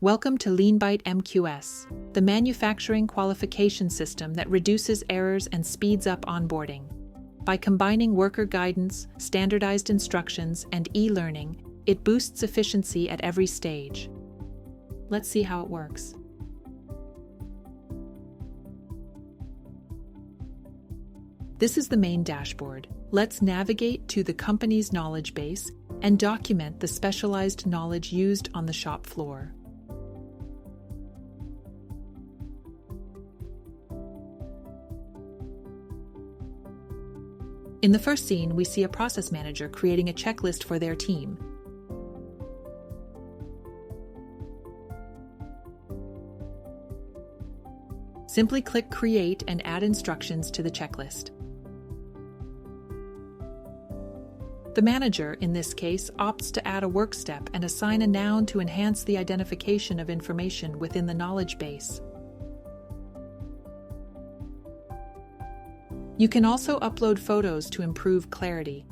Welcome to Leanbyte MQS, the manufacturing qualification system that reduces errors and speeds up onboarding. By combining worker guidance, standardized instructions, and e-learning, it boosts efficiency at every stage. Let's see how it works. This is the main dashboard. Let's navigate to the company's knowledge base and document the specialized knowledge used on the shop floor. In the first scene, we see a process manager creating a checklist for their team. Simply click Create and add instructions to the checklist. The manager, in this case, opts to add a work step and assign a noun to enhance the identification of information within the knowledge base. You can also upload photos to improve clarity.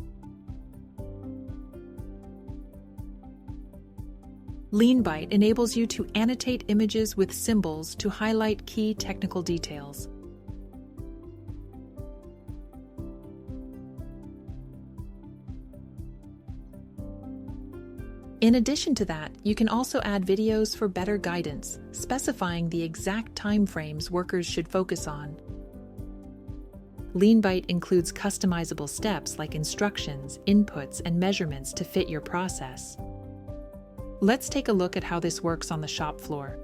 Leanbyte enables you to annotate images with symbols to highlight key technical details. In addition to that, you can also add videos for better guidance, specifying the exact timeframes workers should focus on. Leanbyte includes customizable steps like instructions, inputs, and measurements to fit your process. Let's take a look at how this works on the shop floor.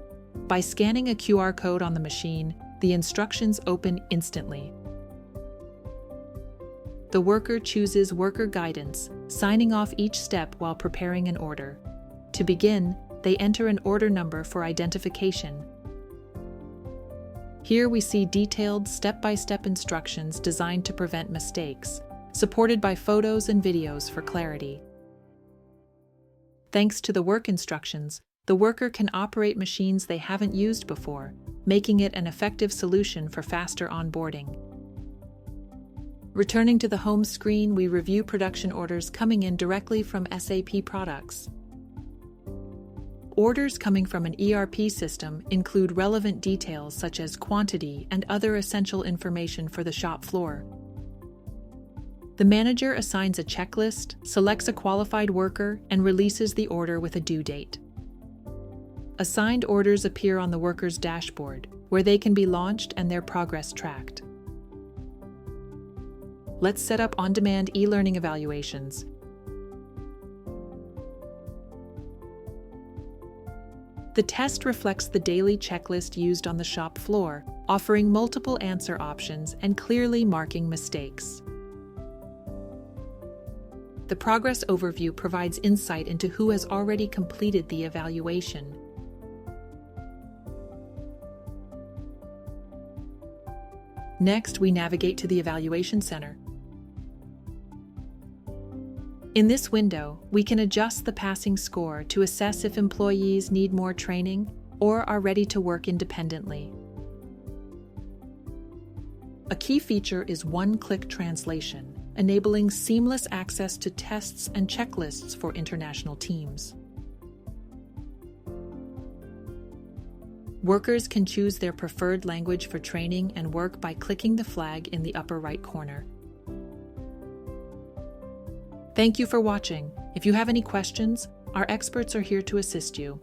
By scanning a QR code on the machine, the instructions open instantly. The worker chooses worker guidance, signing off each step while preparing an order. To begin, they enter an order number for identification. Here we see detailed step-by-step instructions designed to prevent mistakes, supported by photos and videos for clarity. Thanks to the work instructions, the worker can operate machines they haven't used before, making it an effective solution for faster onboarding. Returning to the home screen, we review production orders coming in directly from SAP products. Orders coming from an ERP system include relevant details such as quantity and other essential information for the shop floor. The manager assigns a checklist, selects a qualified worker, and releases the order with a due date. Assigned orders appear on the worker's dashboard, where they can be launched and their progress tracked. Let's set up on-demand e-learning evaluations. The test reflects the daily checklist used on the shop floor, offering multiple answer options and clearly marking mistakes. The progress overview provides insight into who has already completed the evaluation. Next, we navigate to the Evaluation Center. In this window, we can adjust the passing score to assess if employees need more training or are ready to work independently. A key feature is one-click translation, enabling seamless access to tests and checklists for international teams. Workers can choose their preferred language for training and work by clicking the flag in the upper right corner. Thank you for watching. If you have any questions, our experts are here to assist you.